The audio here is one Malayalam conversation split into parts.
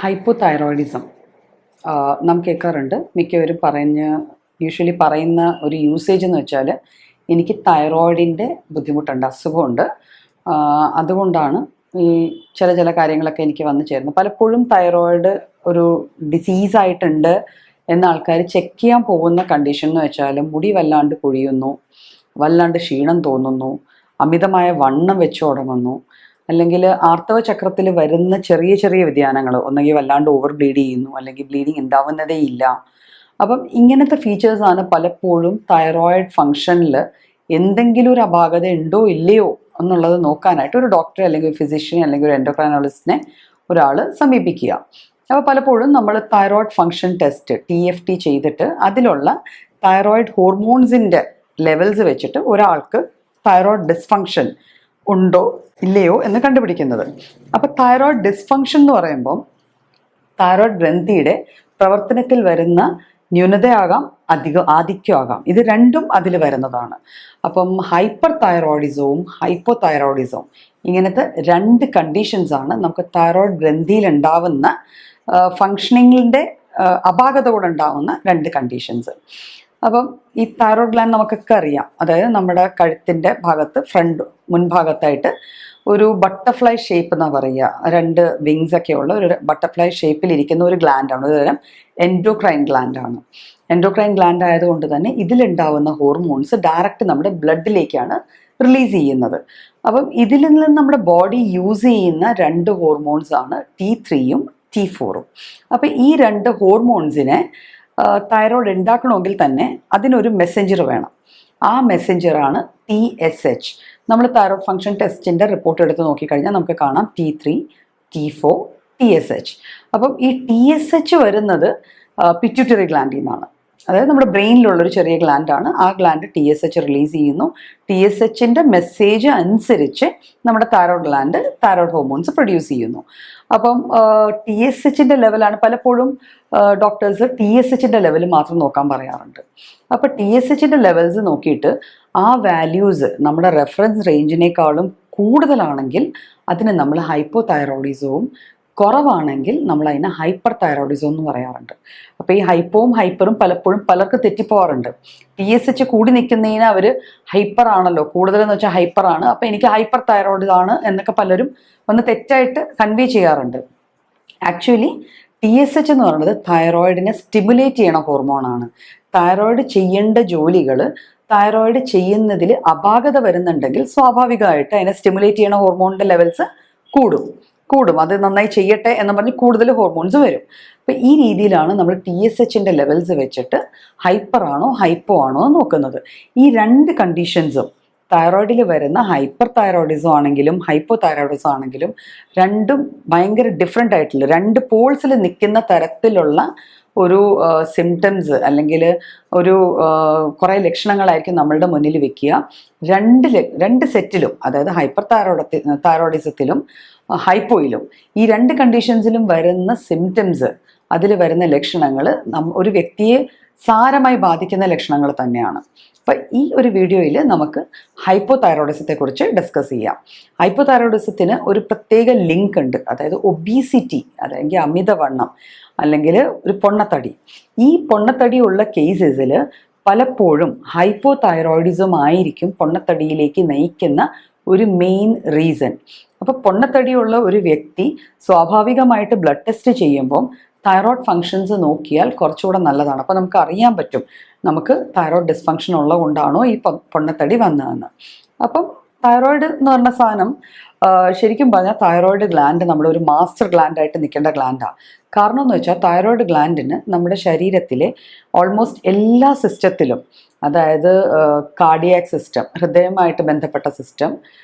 ഹൈപ്പോതൈറോയിഡിസം നാം കേൾക്കാറുണ്ട്. മിക്കവരും യൂഷ്വലി പറയുന്ന ഒരു യൂസേജ് എന്ന് വെച്ചാൽ, എനിക്ക് തൈറോയിഡിൻ്റെ ബുദ്ധിമുട്ടുണ്ട്, അസുഖമുണ്ട്, അതുകൊണ്ടാണ് ഈ ചില കാര്യങ്ങളൊക്കെ എനിക്ക് വന്നു ചേരുന്നത്. പലപ്പോഴും തൈറോയിഡ് ഒരു ഡിസീസായിട്ടുണ്ട് എന്ന ആൾക്കാർ ചെക്ക് ചെയ്യാൻ പോകുന്ന കണ്ടീഷൻ എന്ന് വെച്ചാൽ, മുടി വല്ലാണ്ട് കൊഴിയുന്നു, വല്ലാണ്ട് ക്ഷീണം തോന്നുന്നു, അമിതമായ വണ്ണം വെച്ച് തുടങ്ങുന്നു, അല്ലെങ്കിൽ ആർത്തവ ചക്രത്തിൽ വരുന്ന ചെറിയ വ്യതിയാനങ്ങൾ, ഒന്നെങ്കിൽ വല്ലാണ്ട് ഓവർ ബ്ലീഡ് ചെയ്യുന്നു, അല്ലെങ്കിൽ ബ്ലീഡിങ് ഉണ്ടാവുന്നതേ ഇല്ല. അപ്പം ഇങ്ങനത്തെ ഫീച്ചേഴ്സാണ് പലപ്പോഴും തൈറോയിഡ് ഫങ്ഷനിൽ എന്തെങ്കിലും ഒരു അപാകത ഉണ്ടോ ഇല്ലയോ എന്നുള്ളത് നോക്കാനായിട്ട് ഒരു ഡോക്ടറെ അല്ലെങ്കിൽ ഒരു ഫിസിഷ്യനെ അല്ലെങ്കിൽ ഒരു എൻഡോക്രൈനോളജിസ്റ്റിനെ ഒരാൾ സമീപിക്കുക. അപ്പോൾ പലപ്പോഴും നമ്മൾ തൈറോയിഡ് ഫങ്ഷൻ ടെസ്റ്റ് TFT ചെയ്തിട്ട് അതിലുള്ള തൈറോയിഡ് ഹോർമോൺസിൻ്റെ ലെവൽസ് വെച്ചിട്ട് ഒരാൾക്ക് തൈറോയിഡ് ഡിസ്ഫങ്ഷൻ ഉണ്ടോ ഇല്ലയോ എന്ന് കണ്ടുപിടിക്കുന്നത്. അപ്പോൾ തൈറോയിഡ് ഡിസ്ഫങ്ഷൻ എന്ന് പറയുമ്പം തൈറോയിഡ് ഗ്രന്ഥിയുടെ പ്രവർത്തനത്തിൽ വരുന്ന ന്യൂനതയാകാം, ആധിക്യമാകാം. ഇത് രണ്ടും അതിൽ വരുന്നതാണ്. അപ്പം ഹൈപ്പർ തൈറോയിഡിസവും ഹൈപ്പോ തൈറോയിഡിസവും ഇങ്ങനത്തെ രണ്ട് കണ്ടീഷൻസാണ് നമുക്ക് തൈറോയിഡ് ഗ്രന്ഥിയിൽ ഉണ്ടാവുന്ന ഫങ്ഷനിങ്ങിൻ്റെ അപാകത കൂടെ ഉണ്ടാവുന്ന രണ്ട് കണ്ടീഷൻസ്. അപ്പം ഈ തൈറോയ്ഡ് ഗ്ലാൻഡ് നമുക്കൊക്കെ അറിയാം. അതായത് നമ്മുടെ കഴുത്തിൻ്റെ ഭാഗത്ത് മുൻഭാഗത്തായിട്ട് ഒരു ബട്ടർഫ്ലൈ ഷേപ്പ് എന്നാ പറയുക, രണ്ട് വിങ്സ് ഒക്കെ ഉള്ള ഒരു ബട്ടർഫ്ലൈ ഷേപ്പിലിരിക്കുന്ന ഒരു ഗ്ലാൻഡാണ്. ഒരു തരം എൻഡോക്രൈൻ ഗ്ലാൻഡാണ്. എൻഡോക്രൈൻ ഗ്ലാൻഡ് ആയതുകൊണ്ട് തന്നെ ഇതിലുണ്ടാവുന്ന ഹോർമോൺസ് ഡയറക്റ്റ് നമ്മുടെ ബ്ലഡിലേക്കാണ് റിലീസ് ചെയ്യുന്നത്. അപ്പം ഇതിൽ നിന്ന് നമ്മുടെ ബോഡി യൂസ് ചെയ്യുന്ന രണ്ട് ഹോർമോൺസാണ് T3യും T4ഉം. അപ്പം ഈ രണ്ട് ഹോർമോൺസിനെ തൈറോയ്ഡ് ഉണ്ടാക്കണമെങ്കിൽ തന്നെ അതിനൊരു മെസ്സഞ്ചർ വേണം. ആ മെസ്സഞ്ചറാണ് TSH. നമ്മൾ തൈറോയ്ഡ് ഫങ്ഷൻ ടെസ്റ്റിൻ്റെ റിപ്പോർട്ട് എടുത്ത് നോക്കിക്കഴിഞ്ഞാൽ നമുക്ക് കാണാം T3, T4, TSH. അപ്പം ഈ TSH വരുന്നത് പിറ്റ്യൂട്ടറി ഗ്ലാൻഡിൽ നിന്നാണ്. അതായത് നമ്മുടെ ബ്രെയിനിലുള്ളൊരു ചെറിയ ഗ്ലാൻഡാണ്. ആ ഗ്ലാൻഡ് TSH റിലീസ് ചെയ്യുന്നു. TSHൻ്റെ മെസ്സേജ് അനുസരിച്ച് നമ്മുടെ thyroid gland thyroid hormones produce ചെയ്യുന്നു. അപ്പം TSHൻ്റെ ലെവലാണ് പലപ്പോഴും ഡോക്ടേഴ്സ് TSHൻ്റെ ലെവൽ മാത്രം നോക്കാൻ പറയാറുണ്ട്. അപ്പോൾ TSHൻ്റെ ലെവൽസ് നോക്കിയിട്ട് ആ വാല്യൂസ് നമ്മുടെ റെഫറൻസ് റേഞ്ചിനേക്കാളും കൂടുതലാണെങ്കിൽ അതിന് നമ്മൾ ഹൈപ്പോ തൈറോയിഡിസവും, കുറവാണെങ്കിൽ നമ്മൾ അതിനെ ഹൈപ്പർ തൈറോയിഡിസം എന്ന് പറയാറുണ്ട്. അപ്പോൾ ഈ ഹൈപ്പോവും ഹൈപ്പറും പലപ്പോഴും പലർക്ക് തെറ്റിപ്പോവാറുണ്ട്. TSH കൂടി നിൽക്കുന്നതിന് അവർ ഹൈപ്പർ ആണല്ലോ, കൂടുതലെന്ന് വെച്ചാൽ ഹൈപ്പറാണ്, അപ്പോൾ എനിക്ക് ഹൈപ്പർ തൈറോയിഡ് ആണ് എന്നൊക്കെ പലരും ഒന്ന് തെറ്റായിട്ട് കൺവേ ചെയ്യാറുണ്ട്. ആക്ച്വലി TSH എന്ന് പറയുന്നത് തൈറോയിഡിനെ സ്റ്റിമുലേറ്റ് ചെയ്യണ ഹോർമോണാണ്. തൈറോയിഡ് ചെയ്യേണ്ട ജോലികൾ തൈറോയിഡ് ചെയ്യുന്നതിൽ അപാകത വരുന്നുണ്ടെങ്കിൽ സ്വാഭാവികമായിട്ട് അതിനെ സ്റ്റിമുലേറ്റ് ചെയ്യണ ഹോർമോണിൻ്റെ ലെവൽസ് കൂടും. അത് നന്നായി ചെയ്യട്ടെ എന്ന് പറഞ്ഞ് കൂടുതൽ ഹോർമോൺസ് വരും. അപ്പം ഈ രീതിയിലാണ് നമ്മൾ TSHൻ്റെ ലെവൽസ് വെച്ചിട്ട് ഹൈപ്പർ ആണോ ഹൈപ്പോ ആണോ നോക്കുന്നത്. ഈ രണ്ട് കണ്ടീഷൻസും തൈറോയിഡിൽ വരുന്ന ഹൈപ്പർ തൈറോയിഡിസം ആണെങ്കിലും ഹൈപ്പോ തൈറോയിഡിസം ആണെങ്കിലും രണ്ടും ഭയങ്കര ഡിഫറെൻ്റ് ആയിട്ടുള്ള രണ്ട് പോൾസിൽ നിൽക്കുന്ന തരത്തിലുള്ള ഒരു സിംറ്റംസ് അല്ലെങ്കിൽ ഒരു കുറേ ലക്ഷണങ്ങളായിരിക്കും നമ്മളുടെ മുന്നിൽ വെക്കുക. രണ്ട് സെറ്റിലും, അതായത് ഹൈപ്പർ തൈറോയിഡിസത്തിലും ഹൈപ്പോയിലും ഈ രണ്ട് കണ്ടീഷൻസിലും വരുന്ന സിംറ്റംസ്, അതിൽ വരുന്ന ലക്ഷണങ്ങൾ ഒരു വ്യക്തിയെ സാരമായി ബാധിക്കുന്ന ലക്ഷണങ്ങൾ തന്നെയാണ്. അപ്പം ഈ ഒരു വീഡിയോയിൽ നമുക്ക് ഹൈപ്പോ തൈറോയിഡിസത്തെക്കുറിച്ച് ഡിസ്കസ് ചെയ്യാം. ഹൈപ്പോ തൈറോയിഡിസത്തിന് ഒരു പ്രത്യേക ലിങ്ക് ഉണ്ട്. അതായത് ഒബീസിറ്റി, അല്ലെങ്കിൽ അമിതവണ്ണം, അല്ലെങ്കിൽ ഒരു പൊണ്ണത്തടി. ഈ പൊണ്ണത്തടിയുള്ള കേസസിൽ പലപ്പോഴും ഹൈപ്പോ തൈറോയിഡിസം ആയിരിക്കും പൊണ്ണത്തടിയിലേക്ക് നയിക്കുന്ന ഒരു മെയിൻ റീസൺ. അപ്പോൾ പൊണ്ണത്തടിയുള്ള ഒരു വ്യക്തി സ്വാഭാവികമായിട്ട് ബ്ലഡ് ടെസ്റ്റ് ചെയ്യുമ്പം തൈറോയ്ഡ് ഫങ്ഷൻസ് നോക്കിയാൽ കുറച്ചുകൂടെ നല്ലതാണ്. അപ്പോൾ നമുക്ക് അറിയാൻ പറ്റും നമുക്ക് തൈറോയ്ഡ് ഡിസ്ഫങ്ഷൻ ഉള്ളത് കൊണ്ടാണോ ഈ പൊണ്ണത്തടി വന്നതെന്ന്. അപ്പം തൈറോയ്ഡ് എന്ന് പറഞ്ഞ സാധനം ശരിക്കും പറഞ്ഞാൽ തൈറോയ്ഡ് ഗ്ലാൻഡ് നമ്മുടെ ഒരു മാസ്റ്റർ ഗ്ലാൻഡായിട്ട് നിൽക്കേണ്ട ഗ്ലാൻഡാണ്. കാരണം എന്ന് വെച്ചാൽ തൈറോയ്ഡ് ഗ്ലാൻഡിന് നമ്മുടെ ശരീരത്തിലെ ഓൾമോസ്റ്റ് എല്ലാ സിസ്റ്റത്തിലും, അതായത് കാർഡിയാക് സിസ്റ്റം, ഹൃദയമായിട്ട് ബന്ധപ്പെട്ട സിസ്റ്റം,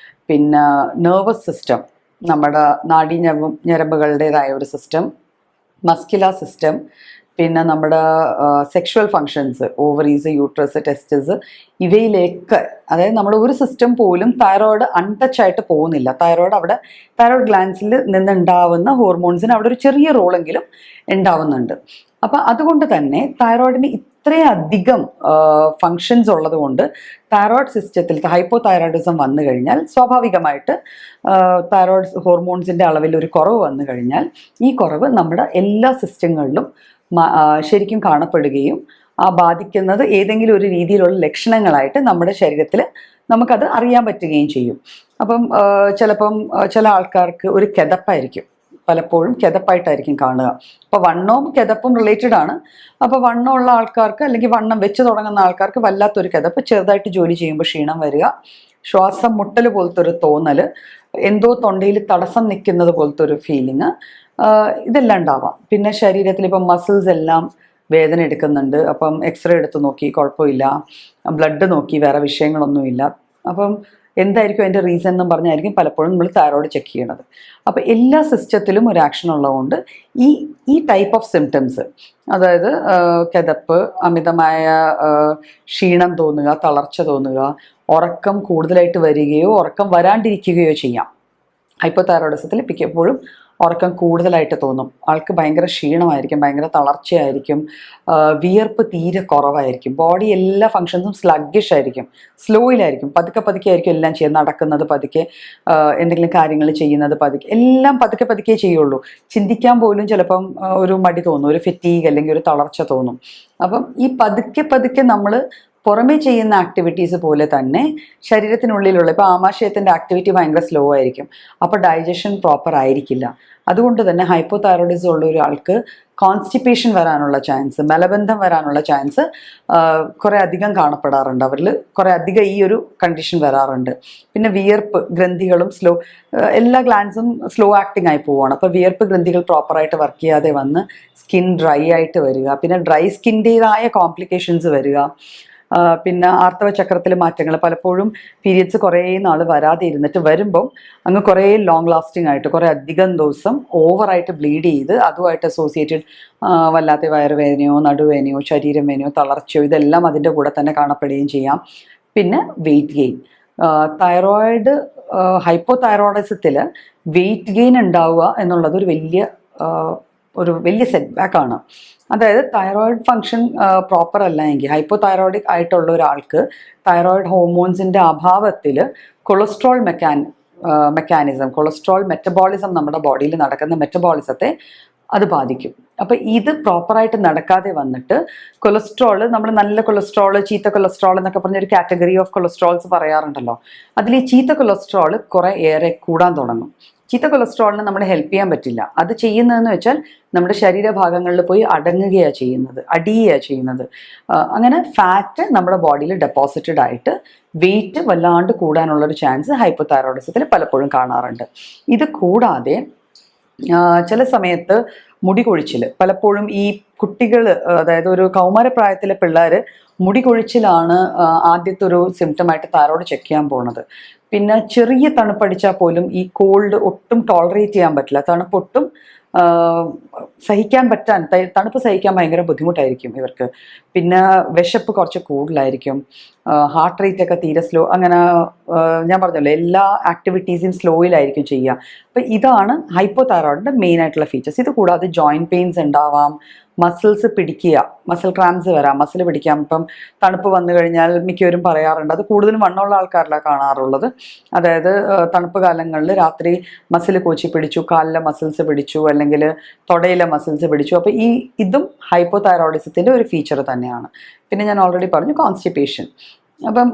പിന്നെ നെർവസ് സിസ്റ്റം, നമ്മുടെ ഞരമ്പുകളുടേതായ ഒരു സിസ്റ്റം, മസ്കുലർ സിസ്റ്റം, പിന്നെ നമ്മുടെ sexual functions, ovaries, uterus, testes, ഇവയിലേക്ക്, അതായത് നമ്മുടെ ഒരു സിസ്റ്റം പോലും തൈറോയ്ഡ് അൺടച്ച് ആയിട്ട് പോകുന്നില്ല. തൈറോയ്ഡ് ഗ്ലാൻഡ്സിൽ നിന്നുണ്ടാവുന്ന ഹോർമോൺസിന് അവിടെ ഒരു ചെറിയ റോളെങ്കിലും ഉണ്ടാവുന്നുണ്ട്. അപ്പം അതുകൊണ്ട് തന്നെ തൈറോയിഡിന് ഇത്ര ഇത്രയധികം ഫങ്ഷൻസ് ഉള്ളത് കൊണ്ട് തൈറോയ്ഡ് സിസ്റ്റത്തിൽ ഹൈപ്പോ തൈറോയിഡിസം വന്നു കഴിഞ്ഞാൽ സ്വാഭാവികമായിട്ട് തൈറോയ്ഡ് ഹോർമോൺസിൻ്റെ അളവിൽ ഒരു കുറവ് വന്നു കഴിഞ്ഞാൽ ഈ കുറവ് നമ്മുടെ എല്ലാ സിസ്റ്റങ്ങളിലും ശരിക്കും കാണപ്പെടുകയും ബാധിക്കുന്നത് ഏതെങ്കിലും ഒരു രീതിയിലുള്ള ലക്ഷണങ്ങളായിട്ട് നമ്മുടെ ശരീരത്തിൽ നമുക്കത് അറിയാൻ പറ്റുകയും ചെയ്യും. അപ്പം ചിലപ്പം ചില ആൾക്കാർക്ക് ഒരു കിതപ്പായിരിക്കും, പലപ്പോഴും കിതപ്പായിട്ടായിരിക്കും കാണുക. അപ്പോൾ വണ്ണവും കിതപ്പും റിലേറ്റഡ് ആണ്. അപ്പോൾ വണ്ണമുള്ള ആൾക്കാർക്ക് അല്ലെങ്കിൽ വണ്ണം വെച്ച് തുടങ്ങുന്ന ആൾക്കാർക്ക് വല്ലാത്തൊരു കിതപ്പ്, ചെറുതായിട്ട് ജോലി ചെയ്യുമ്പോൾ ക്ഷീണം വരിക, ശ്വാസം മുട്ടൽ പോലത്തെ ഒരു തോന്നൽ, എന്തോ തൊണ്ടയിൽ തടസ്സം നിൽക്കുന്നത് പോലത്തെ ഒരു ഫീലിങ്, ഇതെല്ലാം ഉണ്ടാവാം. പിന്നെ ശരീരത്തിൽ ഇപ്പം മസിൽസ് എല്ലാം വേദന എടുക്കുന്നുണ്ട്, അപ്പം എക്സ്റേ എടുത്ത് നോക്കി കുഴപ്പമില്ല, ബ്ലഡ് നോക്കി വേറെ വിഷയങ്ങളൊന്നുമില്ല, അപ്പം എന്തായിരിക്കും അതിൻ്റെ റീസൺ എന്നും പറഞ്ഞായിരിക്കും പലപ്പോഴും നമ്മൾ തൈറോയ്ഡ് ചെക്ക് ചെയ്യണത്. അപ്പോൾ എല്ലാ സിസ്റ്റത്തിലും ഒരു ആക്ഷൻ ഉള്ളതുകൊണ്ട് ഈ ടൈപ്പ് ഓഫ് സിംറ്റംസ്, അതായത് കിതപ്പ്, അമിതമായ ക്ഷീണം തോന്നുക, തളർച്ച തോന്നുക, ഉറക്കം കൂടുതലായിട്ട് വരികയോ ഉറക്കം വരാണ്ടിരിക്കുകയോ ചെയ്യാം. ഹൈപ്പോ തൈറോയിഡിസത്തിൽ മിക്കപ്പോഴും ഉറക്കം കൂടുതലായിട്ട് തോന്നും, ആൾക്ക് ഭയങ്കര ക്ഷീണമായിരിക്കും, ഭയങ്കര തളർച്ചയായിരിക്കും, വിയർപ്പ് തീരെ കുറവായിരിക്കും, ബോഡി എല്ലാ ഫങ്ഷൻസും സ്ലഗ്ഗിഷ് ആയിരിക്കും, സ്ലോയിലായിരിക്കും, പതുക്കെ പതുക്കെ ആയിരിക്കും എല്ലാം ചെയ്യുന്നത്, നടക്കുന്നത് പതുക്കെ, എന്തെങ്കിലും കാര്യങ്ങൾ ചെയ്യുന്നത് പതുക്കെ, എല്ലാം പതുക്കെ പതുക്കെ ചെയ്യുള്ളൂ. ചിന്തിക്കാൻ പോലും ചിലപ്പം ഒരു മടി തോന്നും, ഒരു ഫെറ്റീഗ് അല്ലെങ്കിൽ ഒരു തളർച്ച തോന്നും. അപ്പം ഈ പതുക്കെ പതുക്കെ നമ്മൾ പുറമേ ചെയ്യുന്ന ആക്ടിവിറ്റീസ് പോലെ തന്നെ ശരീരത്തിനുള്ളിലുള്ള, ഇപ്പോൾ ആമാശയത്തിൻ്റെ ആക്ടിവിറ്റി ഭയങ്കര സ്ലോ ആയിരിക്കും, അപ്പോൾ ഡൈജഷൻ പ്രോപ്പർ ആയിരിക്കില്ല. അതുകൊണ്ട് തന്നെ ഹൈപ്പോ തൈറോയിഡിസം ഉള്ള ഒരാൾക്ക് കോൺസ്റ്റിപ്പേഷൻ വരാനുള്ള ചാൻസ്, മലബന്ധം വരാനുള്ള ചാൻസ് കുറേ അധികം കാണപ്പെടാറുണ്ട്. അവരിൽ കുറേ അധികം ഈ ഒരു കണ്ടീഷൻ വരാറുണ്ട്. പിന്നെ വിയർപ്പ് ഗ്രന്ഥികളും എല്ലാ ഗ്ലാൻസും സ്ലോ ആക്ടിങ് ആയി പോവുകയാണ്. അപ്പോൾ വിയർപ്പ് ഗ്രന്ഥികൾ പ്രോപ്പറായിട്ട് വർക്ക് ചെയ്യാതെ വന്ന് സ്കിൻ ഡ്രൈ ആയിട്ട് വരിക, പിന്നെ ഡ്രൈ സ്കിൻ്റേതായ കോംപ്ലിക്കേഷൻസ് വരിക, പിന്നെ ആർത്തവ ചക്രത്തിൽ മാറ്റങ്ങൾ, പലപ്പോഴും പീരിയഡ്സ് കുറേ നാൾ വരാതെ ഇരുന്നിട്ട് വരുമ്പം അങ്ങ് കുറേ ലോങ് ലാസ്റ്റിംഗ് ആയിട്ട് കുറേ അധികം ദിവസം ഓവറായിട്ട് ബ്ലീഡ് ചെയ്ത് അതുമായിട്ട് അസോസിയേറ്റഡ് വല്ലാത്ത വയറുവേദനയോ നടുവേദനയോ ശരീരം വേദനയോ തളർച്ചയോ ഇതെല്ലാം അതിൻ്റെ കൂടെ തന്നെ കാണപ്പെടുകയും ചെയ്യാം. പിന്നെ വെയിറ്റ് ഗെയിൻ, തൈറോയിഡ് ഹൈപ്പോ തൈറോയിഡിസത്തിൽ വെയിറ്റ് ഗെയിൻ ഉണ്ടാവുക എന്നുള്ളത് ഒരു വലിയ സെറ്റ് ബാക്കാണ്. അതായത് തൈറോയിഡ് ഫങ്ഷൻ പ്രോപ്പർ അല്ല എങ്കിൽ, ഹൈപ്പോ തൈറോയിഡിക് ആയിട്ടുള്ള ഒരാൾക്ക് തൈറോയിഡ് ഹോർമോൺസിൻ്റെ അഭാവത്തിൽ കൊളസ്ട്രോൾ മെക്കാനിസം, കൊളസ്ട്രോൾ മെറ്റബോളിസം, നമ്മുടെ ബോഡിയിൽ നടക്കുന്ന മെറ്റബോളിസത്തെ അത് ബാധിക്കും. അപ്പോൾ ഇത് പ്രോപ്പറായിട്ട് നടക്കാതെ വന്നിട്ട് കൊളസ്ട്രോൾ, നമ്മൾ നല്ല കൊളസ്ട്രോൾ ചീത്ത കൊളസ്ട്രോൾ എന്നൊക്കെ പറഞ്ഞൊരു കാറ്റഗറി ഓഫ് കൊളസ്ട്രോൾസ് പറയാറുണ്ടല്ലോ, അതിൽ ഈ ചീത്ത കൊളസ്ട്രോൾ കുറേ ഏറെ കൂടാൻ തുടങ്ങും. ചീത്ത കൊളസ്ട്രോളിന് നമ്മൾ ഹെൽപ്പ് ചെയ്യാൻ പറ്റില്ല. അത് ചെയ്യുന്നതെന്ന് വെച്ചാൽ നമ്മുടെ ശരീരഭാഗങ്ങളിൽ പോയി അടങ്ങുകയാണ് ചെയ്യുന്നത്. അങ്ങനെ ഫാറ്റ് നമ്മുടെ ബോഡിയിൽ ഡെപ്പോസിറ്റഡ് ആയിട്ട് വെയിറ്റ് വല്ലാണ്ട് കൂടാനുള്ളൊരു ചാൻസ് ഹൈപ്പോ തൈറോയിഡിസത്തിൽ പലപ്പോഴും കാണാറുണ്ട്. ഇത് കൂടാതെ ചില സമയത്ത് മുടി കൊഴിച്ചിൽ, പലപ്പോഴും ഈ കുട്ടികൾ, അതായത് ഒരു കൗമാരപ്രായത്തിലെ പിള്ളേർ മുടി കൊഴിച്ചിലാണ് ആദ്യത്തെ ഒരു സിംറ്റമായിട്ട് തൈറോയ്ഡ് ചെക്ക് ചെയ്യാൻ പോകുന്നത്. പിന്നെ ചെറിയ തണുപ്പടിച്ചാൽ പോലും ഈ കോൾഡ് ഒട്ടും ടോളറേറ്റ് ചെയ്യാൻ പറ്റില്ല, തണുപ്പൊട്ടും തണുപ്പ് സഹിക്കാൻ ഭയങ്കര ബുദ്ധിമുട്ടായിരിക്കും ഇവർക്ക്. പിന്നെ വിശപ്പ് കുറച്ച് കൂടുതലായിരിക്കും, ഹാർട്ട് റേറ്റ് ഒക്കെ തീരെ സ്ലോ, അങ്ങനെ ഞാൻ പറഞ്ഞല്ലോ എല്ലാ ആക്ടിവിറ്റീസും സ്ലോയിലായിരിക്കും ചെയ്യുക. അപ്പം ഇതാണ് ഹൈപ്പോ തൈറോയിഡിൻ്റെ മെയിൻ ആയിട്ടുള്ള ഫീച്ചേഴ്സ്. ഇത് കൂടാതെ ജോയിൻറ്റ് പെയിൻസ് ഉണ്ടാവാം, മസിൽസ് പിടിക്കുക, മസിൽ ക്രാംസ് വരാം, മസിൽ പിടിക്കാം. ഇപ്പം തണുപ്പ് വന്നു കഴിഞ്ഞാൽ മിക്കവരും പറയാറുണ്ട്, അത് കൂടുതലും വണ്ണമുള്ള ആൾക്കാരിലാണ് കാണാറുള്ളത്. അതായത് തണുപ്പ് കാലങ്ങളിൽ രാത്രി മസിൽ കോച്ചി പിടിച്ചു, കാലിലെ മസിൽസ് പിടിച്ചു, അല്ലെങ്കിൽ തൊടയിലെ മസിൽസ് പിടിച്ചു. അപ്പോൾ ഇതും ഹൈപ്പോ തൈറോയിഡിസത്തിൻ്റെ ഒരു ഫീച്ചർ തന്നെയാണ്. പിന്നെ ഞാൻ ഓൾറെഡി പറഞ്ഞു കോൺസ്റ്റിപ്പേഷൻ. അപ്പം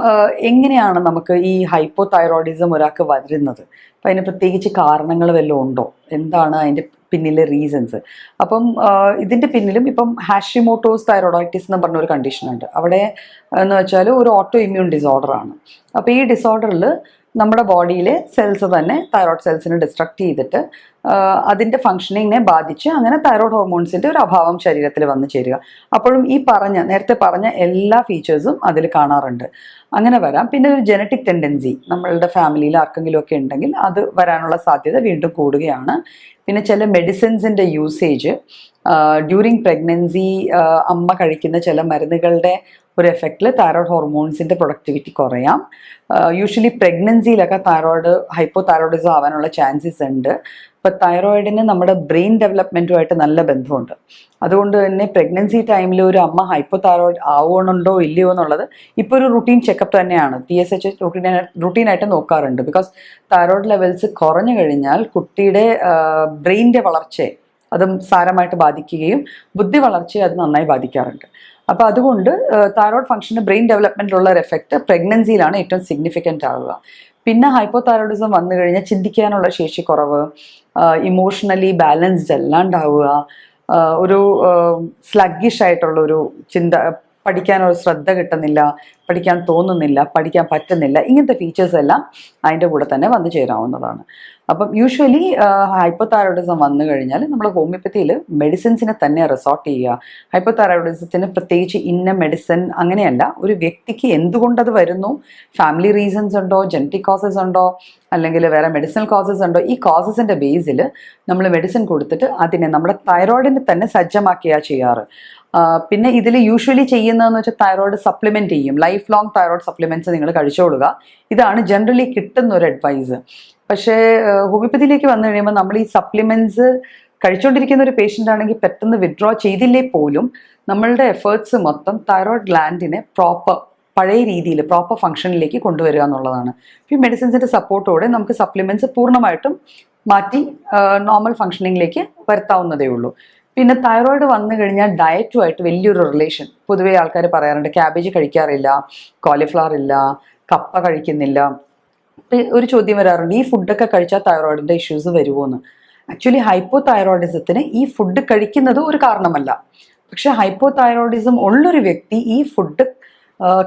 എങ്ങനെയാണ് നമുക്ക് ഈ ഹൈപ്പോ തൈറോയിഡിസം ഒരാൾക്ക് വരുന്നത്? അപ്പം അതിന് പ്രത്യേകിച്ച് കാരണങ്ങൾ വല്ലതും ഉണ്ടോ? എന്താണ് അതിൻ്റെ പിന്നിലെ റീസൺസ്? അപ്പം ഇതിൻ്റെ പിന്നിലും ഇപ്പം ഹാഷിമോട്ടോസ് തൈറോയിഡൈറ്റിസ് എന്ന് പറഞ്ഞൊരു കണ്ടീഷൻ ഉണ്ട്. അവിടെ എന്ന് വെച്ചാൽ ഒരു ഓട്ടോ ഇമ്മ്യൂൺ ഡിസോർഡറാണ്. അപ്പോൾ ഈ ഡിസോർഡറിൽ നമ്മുടെ ബോഡിയിലെ സെൽസ് തന്നെ തൈറോയ്ഡ് സെൽസിനെ ഡിസ്ട്രക്ട് ചെയ്തിട്ട് അതിൻ്റെ ഫങ്ഷനിങ്ങിനെ ബാധിച്ച് അങ്ങനെ തൈറോയ്ഡ് ഹോർമോൺസിൻ്റെ ഒരു അഭാവം ശരീരത്തിൽ വന്നു ചേരുക. അപ്പോഴും ഈ നേരത്തെ പറഞ്ഞ എല്ലാ ഫീച്ചേഴ്സും അതിൽ കാണാറുണ്ട്. അങ്ങനെ വരാം. പിന്നെ ഒരു ജനറ്റിക് ടെൻഡൻസി നമ്മളുടെ ഫാമിലിയിൽ ആർക്കെങ്കിലും ഒക്കെ ഉണ്ടെങ്കിൽ അത് വരാനുള്ള സാധ്യത വീണ്ടും കൂടുകയാണ്. പിന്നെ ചില മെഡിസിൻസിൻ്റെ യൂസേജ് ഡ്യൂറിങ് പ്രഗ്നൻസി, അമ്മ കഴിക്കുന്ന ചില മരുന്നുകളുടെ ഒരു എഫക്റ്റിൽ തൈറോയ്ഡ് ഹോർമോൺസിൻ്റെ പ്രൊഡക്ടിവിറ്റി കുറയാം. യൂഷ്വലി പ്രഗ്നൻസിയിലൊക്കെ ഹൈപ്പോ തൈറോയിഡിസം ആവാനുള്ള ചാൻസസ് ഉണ്ട്. ഇപ്പം തൈറോയിഡിന് നമ്മുടെ ബ്രെയിൻ ഡെവലപ്മെൻറ്റുമായിട്ട് നല്ല ബന്ധമുണ്ട്. അതുകൊണ്ട് തന്നെ പ്രഗ്നൻസി ടൈമിൽ ഒരു അമ്മ ഹൈപ്പോ തൈറോയിഡ് ആവണുണ്ടോ ഇല്ലയോ എന്നുള്ളത് ഇപ്പോൾ ഒരു റുട്ടീൻ ചെക്കപ്പ് തന്നെയാണ്. TSH റുട്ടീനായിട്ട് നോക്കാറുണ്ട്. ബിക്കോസ് തൈറോയിഡ് ലെവൽസ് കുറഞ്ഞു കഴിഞ്ഞാൽ കുട്ടിയുടെ ബ്രെയിനിൻ്റെ വളർച്ചയെ അതും സാരമായിട്ട് ബാധിക്കുകയും ബുദ്ധി വളർച്ചയെ അത് നന്നായി ബാധിക്കാറുണ്ട്. അപ്പോൾ അതുകൊണ്ട് തൈറോയ്ഡ് ഫംഗ്ഷന് ബ്രെയിൻ ഡെവലപ്മെൻറ്റിലുള്ള ഒരു എഫക്റ്റ് പ്രഗ്നൻസിയിലാണ് ഏറ്റവും സിഗ്നിഫിക്കൻ്റ് ആവുക. പിന്നെ ഹൈപ്പോ തൈറോയിഡിസം വന്നു കഴിഞ്ഞാൽ ചിന്തിക്കാനുള്ള ശേഷി കുറവ്, ഇമോഷണലി ബാലൻസ്ഡ് അല്ലാണ്ടാവുക, ഒരു സ്ലഗ്ഗിഷ് ആയിട്ടുള്ളൊരു ചിന്ത, പഠിക്കാനൊരു ശ്രദ്ധ കിട്ടുന്നില്ല, പഠിക്കാൻ തോന്നുന്നില്ല, പഠിക്കാൻ പറ്റുന്നില്ല, ഇങ്ങനത്തെ ഫീച്ചേഴ്സ് എല്ലാം അതിൻ്റെ കൂടെ തന്നെ വന്നു ചേരാവുന്നതാണ്. അപ്പം യൂഷ്വലി ഹൈപ്പോ തൈറോയിഡിസം വന്നു കഴിഞ്ഞാൽ നമ്മൾ ഹോമിയോപ്പതിയിൽ മെഡിസിൻസിനെ തന്നെ റിസോർട്ട് ചെയ്യുക. ഹൈപ്പോ തൈറോയിഡിസത്തിന് പ്രത്യേകിച്ച് ഇന്ന മെഡിസിൻ അങ്ങനെയല്ല, ഒരു വ്യക്തിക്ക് എന്തുകൊണ്ടത് വരുന്നു, ഫാമിലി റീസൺസ് ഉണ്ടോ, ജനറ്റിക് കോസസ് ഉണ്ടോ, അല്ലെങ്കിൽ വേറെ മെഡിസിനൽ കോസസ് ഉണ്ടോ, ഈ കോസസിൻ്റെ ബേസിൽ നമ്മൾ മെഡിസിൻ കൊടുത്തിട്ട് അതിനെ നമ്മുടെ തൈറോയിഡിനെ തന്നെ സജ്ജമാക്കിയാണ് ചെയ്യാറ്. പിന്നെ ഇതിൽ യൂഷ്വലി ചെയ്യുന്നതെന്ന് വെച്ചാൽ തൈറോയിഡ് സപ്ലിമെൻറ്റ് ചെയ്യും. ലൈഫ് ലോങ് തൈറോയിഡ് സപ്ലിമെൻറ്റ്സ് നിങ്ങൾ കഴിച്ചോളുക. ഇതാണ് ജനറലി കിട്ടുന്ന ഒരു അഡ്വൈസ്. പക്ഷേ ഹോമിയോപ്പതിയിലേക്ക് വന്നു കഴിയുമ്പോൾ നമ്മൾ ഈ സപ്ലിമെൻറ്റ്സ് കഴിച്ചുകൊണ്ടിരിക്കുന്ന ഒരു പേഷ്യൻ്റ് ആണെങ്കിൽ പെട്ടെന്ന് വിഡ്രോ ചെയ്തില്ലേ പോലും നമ്മളുടെ എഫേർട്സ് മൊത്തം തൈറോയിഡ് ഗ്ലാൻഡിനെ പഴയ രീതിയിൽ പ്രോപ്പർ ഫംഗ്ഷനിലേക്ക് കൊണ്ടുവരിക എന്നുള്ളതാണ്. ഈ മെഡിസിൻസിൻ്റെ സപ്പോർട്ടോടെ നമുക്ക് സപ്ലിമെൻറ്റ്സ് പൂർണ്ണമായിട്ടും മാറ്റി നോർമൽ ഫംഗ്ഷനിങ്ങിലേക്ക് വരുത്താവുന്നതേ ഉള്ളൂ. പിന്നെ തൈറോയിഡ് വന്നു കഴിഞ്ഞാൽ ഡയറ്റുമായിട്ട് വലിയൊരു റിലേഷൻ പൊതുവേ ആൾക്കാർ പറയാറുണ്ട്. ക്യാബേജ് കഴിക്കാറില്ല, കോളിഫ്ലവർ ഇല്ല, കപ്പ കഴിക്കുന്നില്ല. ഒരു ചോദ്യം വരാറുണ്ട്, ഈ ഫുഡൊക്കെ കഴിച്ചാൽ തൈറോയിഡിൻ്റെ ഇഷ്യൂസ് വരുമോ എന്ന്. ആക്ച്വലി ഹൈപ്പോ തൈറോയിഡിസത്തിന് ഈ ഫുഡ് കഴിക്കുന്നത് ഒരു കാരണമല്ല. പക്ഷെ ഹൈപ്പോ തൈറോയിഡിസം ഉള്ളൊരു വ്യക്തി ഈ ഫുഡ്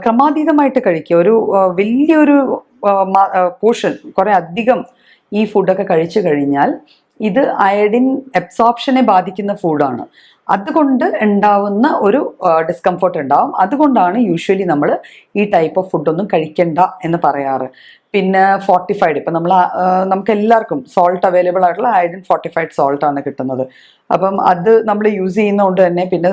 ക്രമാതീതമായിട്ട് കഴിക്കുക, ഒരു വലിയൊരു പോർഷൻ കുറേ അധികം ഈ ഫുഡൊക്കെ കഴിച്ചു കഴിഞ്ഞാൽ ഇത് അയഡിൻ അബ്സോർപ്ഷനെ ബാധിക്കുന്ന ഫുഡാണ്. അതുകൊണ്ട് ഉണ്ടാവുന്ന ഒരു ഡിസ്കംഫർട്ട് ഉണ്ടാവും. അതുകൊണ്ടാണ് യൂഷ്വലി നമ്മൾ ഈ ടൈപ്പ് ഓഫ് ഫുഡൊന്നും കഴിക്കണ്ട എന്ന് പറയാറ്. പിന്നെ ഫോർട്ടിഫൈഡ്, ഇപ്പം നമുക്ക് എല്ലാവർക്കും സോൾട്ട് അവൈലബിൾ ആയിട്ടുള്ള അയഡിൻ ഫോർട്ടിഫൈഡ് സോൾട്ടാണ് കിട്ടുന്നത്. അപ്പം അത് നമ്മൾ യൂസ് ചെയ്യുന്നതുകൊണ്ട് തന്നെ പിന്നെ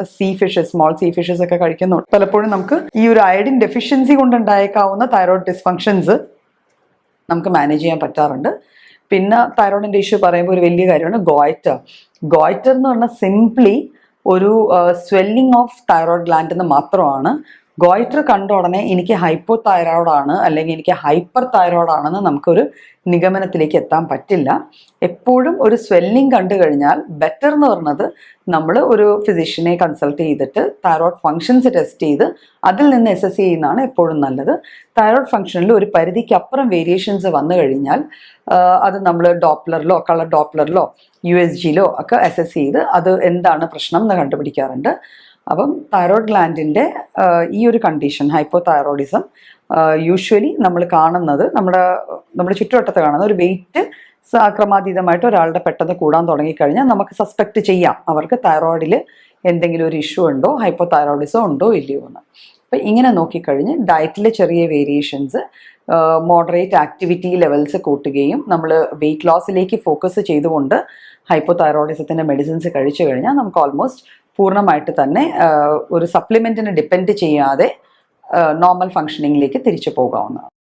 സ്മോൾ സീ ഫിഷസ് ഒക്കെ കഴിക്കുന്നുണ്ട്. പലപ്പോഴും നമുക്ക് ഈ ഒരു അയഡിൻ ഡെഫിഷ്യൻസി കൊണ്ടുണ്ടായേക്കാവുന്ന തൈറോയ്ഡ് ഡിസ്ഫങ്ഷൻസ് നമുക്ക് മാനേജ് ചെയ്യാൻ പറ്റാറുണ്ട്. പിന്നെ തൈറോയിഡിൻ്റെ ഇഷ്യൂ പറയുമ്പോൾ ഒരു വലിയ കാര്യമാണ് ഗോയിറ്റർ. ഗോയിറ്റർ എന്ന് പറഞ്ഞാൽ സിംപ്ലി ഒരു സ്വെല്ലിംഗ് ഓഫ് തൈറോയ്ഡ് ഗ്ലാൻഡ് എന്ന് മാത്രമാണ്. ഗോയിറ്റർ കണ്ട ഉടനെ എനിക്ക് ഹൈപ്പോ തൈറോയിഡാണ് അല്ലെങ്കിൽ എനിക്ക് ഹൈപ്പർ തൈറോയിഡാണെന്ന് നമുക്കൊരു നിഗമനത്തിലേക്ക് എത്താൻ പറ്റില്ല. എപ്പോഴും ഒരു സ്വെല്ലിംഗ് കണ്ടു കഴിഞ്ഞാൽ ബെറ്റർ എന്ന് പറഞ്ഞത് നമ്മൾ ഒരു ഫിസിഷ്യനെ കൺസൾട്ട് ചെയ്തിട്ട് തൈറോയ്ഡ് ഫങ്ഷൻസ് ടെസ്റ്റ് ചെയ്ത് അതിൽ നിന്ന് അസസ് ചെയ്യുന്നതാണ് എപ്പോഴും നല്ലത്. തൈറോയ്ഡ് ഫങ്ഷനിൽ ഒരു പരിധിക്കപ്പുറം വേരിയേഷൻസ് വന്നു കഴിഞ്ഞാൽ അത് നമ്മൾ ഡോപ്ലറിലോ കളർ ഡോപ്ലറിലോ USGയിലോ ഒക്കെ അസസ് ചെയ്ത് അത് എന്താണ് പ്രശ്നം എന്ന് കണ്ടുപിടിക്കാറുണ്ട്. അപ്പം തൈറോയ്ഡ് ഗ്ലാൻഡിൻ്റെ ഈ ഒരു കണ്ടീഷൻ ഹൈപ്പോ തൈറോയിഡിസം യൂഷ്വലി നമ്മൾ കാണുന്നത് നമ്മുടെ ചുറ്റുവട്ടത്ത് കാണുന്ന ഒരു വെയിറ്റ് ക്രമാതീതമായിട്ട് ഒരാളുടെ പെട്ടെന്ന് കൂടാൻ തുടങ്ങിക്കഴിഞ്ഞാൽ നമുക്ക് സസ്പെക്ട് ചെയ്യാം അവർക്ക് തൈറോയിഡിൽ എന്തെങ്കിലും ഒരു ഇഷ്യൂ ഉണ്ടോ, ഹൈപ്പോ തൈറോയിഡിസം ഉണ്ടോ ഇല്ലയോ എന്ന്. അപ്പം ഇങ്ങനെ നോക്കിക്കഴിഞ്ഞ് ഡയറ്റിലെ ചെറിയ വേരിയേഷൻസ്, മോഡറേറ്റ് ആക്ടിവിറ്റി ലെവൽസ് കൂട്ടുകയും നമ്മൾ വെയിറ്റ് ലോസിലേക്ക് ഫോക്കസ് ചെയ്തുകൊണ്ട് ഹൈപ്പോ തൈറോയിഡിസത്തിൻ്റെ മെഡിസിൻസ് കഴിച്ചു കഴിഞ്ഞാൽ നമുക്ക് ഓൾമോസ്റ്റ് പൂർണ്ണമായിട്ട് തന്നെ ഒരു സപ്ലിമെൻറ്റിനെ ഡിപ്പെൻഡ് ചെയ്യാതെ നോർമൽ ഫങ്ഷനിങ്ങിലേക്ക് തിരിച്ചു പോകാവുന്നതാണ്.